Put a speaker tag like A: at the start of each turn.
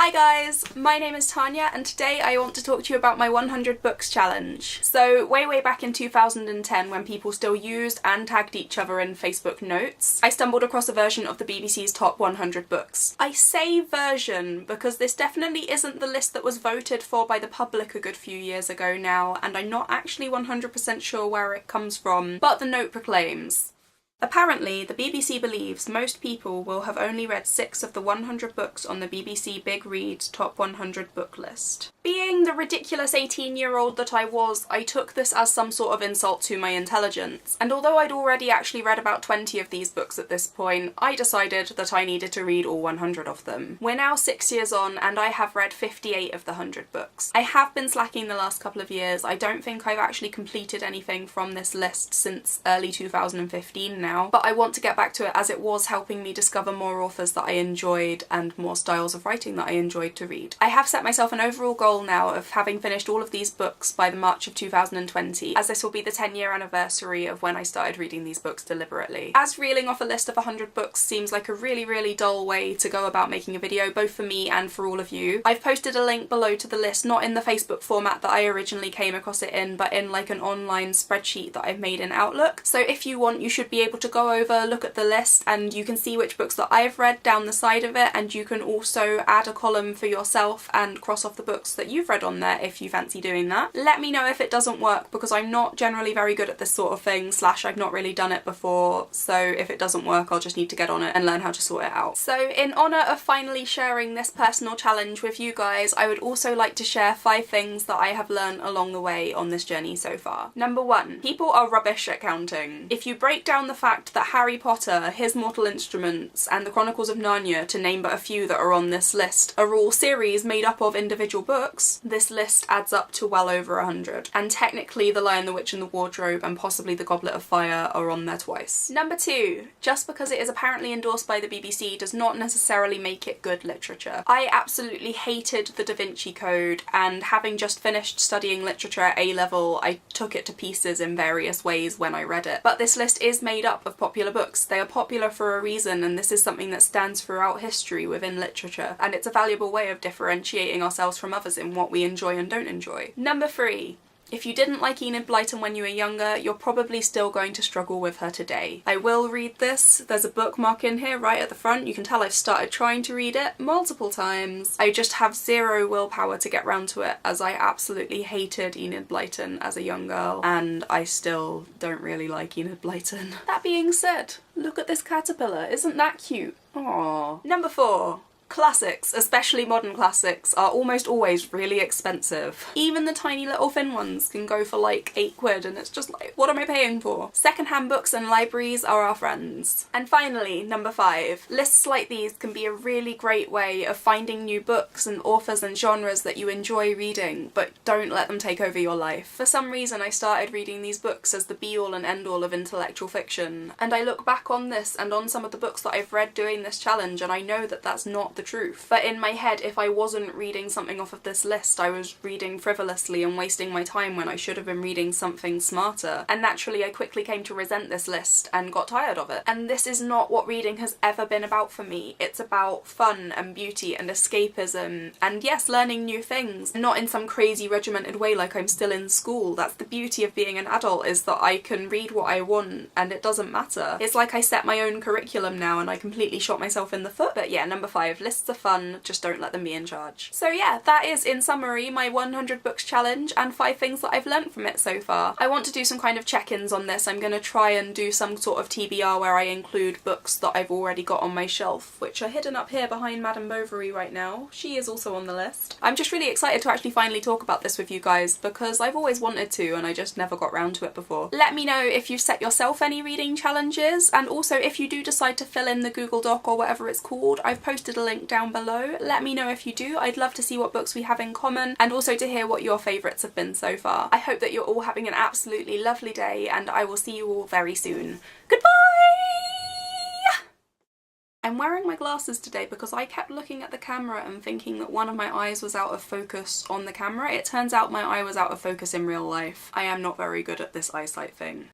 A: Hi guys, my name is Tanya and today I want to talk to you about my 100 books challenge. So way back in 2010 when people still used and tagged each other in Facebook notes, I stumbled across a version of the BBC's top 100 books. I say version because this definitely isn't the list that was voted for by the public a good few years ago now, and I'm not actually 100% sure where it comes from, but the note proclaims: apparently, the BBC believes most people will have only read 6 of the 100 books on the BBC Big Read's top 100 book list. Being the ridiculous 18-year-old that I was, I took this as some sort of insult to my intelligence, and although I'd already actually read about 20 of these books at this point, I decided that I needed to read all 100 of them. We're now 6 years on and I have read 58 of the 100 books. I have been slacking the last couple of years. I don't think I've actually completed anything from this list since early 2015 now, but I want to get back to it as it was helping me discover more authors that I enjoyed and more styles of writing that I enjoyed to read. I have set myself an overall goal now of having finished all of these books by the March of 2020, as this will be the 10-year anniversary of when I started reading these books deliberately. As reeling off a list of 100 books seems like a really dull way to go about making a video, both for me and for all of you, I've posted a link below to the list, not in the Facebook format that I originally came across it in, but in like an online spreadsheet that I've made in Outlook. So if you want, you should be able to go over, look at the list, and you can see which books that I've read down the side of it, and you can also add a column for yourself and cross off the books that you've read on there if you fancy doing that. Let me know if it doesn't work, because I'm not generally very good at this sort of thing, / I've not really done it before, so if it doesn't work I'll just need to get on it and learn how to sort it out. So in honour of finally sharing this personal challenge with you guys, I would also like to share 5 things that I have learned along the way on this journey so far. Number 1. People are rubbish at counting. If you break down the fact that Harry Potter, His Mortal Instruments, and the Chronicles of Narnia, to name but a few that are on this list, are all series made up of individual books, this list adds up to well over 100. And technically The Lion, the Witch and the Wardrobe and possibly The Goblet of Fire are on there twice. Number 2. Just because it is apparently endorsed by the BBC does not necessarily make it good literature. I absolutely hated the Da Vinci Code, and having just finished studying literature at A-level, I took it to pieces in various ways when I read it. But this list is made up of popular books. They are popular for a reason, and this is something that stands throughout history within literature, and it's a valuable way of differentiating ourselves from others in what we enjoy and don't enjoy. Number 3. If you didn't like Enid Blyton when you were younger, you're probably still going to struggle with her today. I will read this. There's a bookmark in here right at the front. You can tell I've started trying to read it multiple times. I just have zero willpower to get round to it, as I absolutely hated Enid Blyton as a young girl, and I still don't really like Enid Blyton. That being said, look at this caterpillar. Isn't that cute? Aww. Number 4. Classics, especially modern classics, are almost always really expensive. Even the tiny little thin ones can go for like £8 and it's just like, what am I paying for? Secondhand books and libraries are our friends. And finally, number 5. Lists like these can be a really great way of finding new books and authors and genres that you enjoy reading, but don't let them take over your life. For some reason I started reading these books as the be-all and end-all of intellectual fiction, and I look back on this and on some of the books that I've read doing this challenge, and I know that that's not the truth. But in my head, if I wasn't reading something off of this list, I was reading frivolously and wasting my time when I should have been reading something smarter. And naturally I quickly came to resent this list and got tired of it. And this is not what reading has ever been about for me. It's about fun and beauty and escapism, and yes, learning new things. Not in some crazy regimented way like I'm still in school. That's the beauty of being an adult, is that I can read what I want and it doesn't matter. It's like I set my own curriculum now and I completely shot myself in the foot. But yeah, number 5. Lists are fun, just don't let them be in charge. So yeah, that is in summary my 100 books challenge and 5 things that I've learnt from it so far. I want to do some kind of check-ins on this. I'm going to try and do some sort of TBR where I include books that I've already got on my shelf, which are hidden up here behind Madame Bovary right now. She is also on the list. I'm just really excited to actually finally talk about this with you guys, because I've always wanted to and I just never got round to it before. Let me know if you've set yourself any reading challenges, and also if you do decide to fill in the Google Doc or whatever it's called, I've posted a link down below. Let me know if you do. I'd love to see what books we have in common, and also to hear what your favourites have been so far. I hope that you're all having an absolutely lovely day, and I will see you all very soon. Goodbye! I'm wearing my glasses today because I kept looking at the camera and thinking that one of my eyes was out of focus on the camera. It turns out my eye was out of focus in real life. I am not very good at this eyesight thing.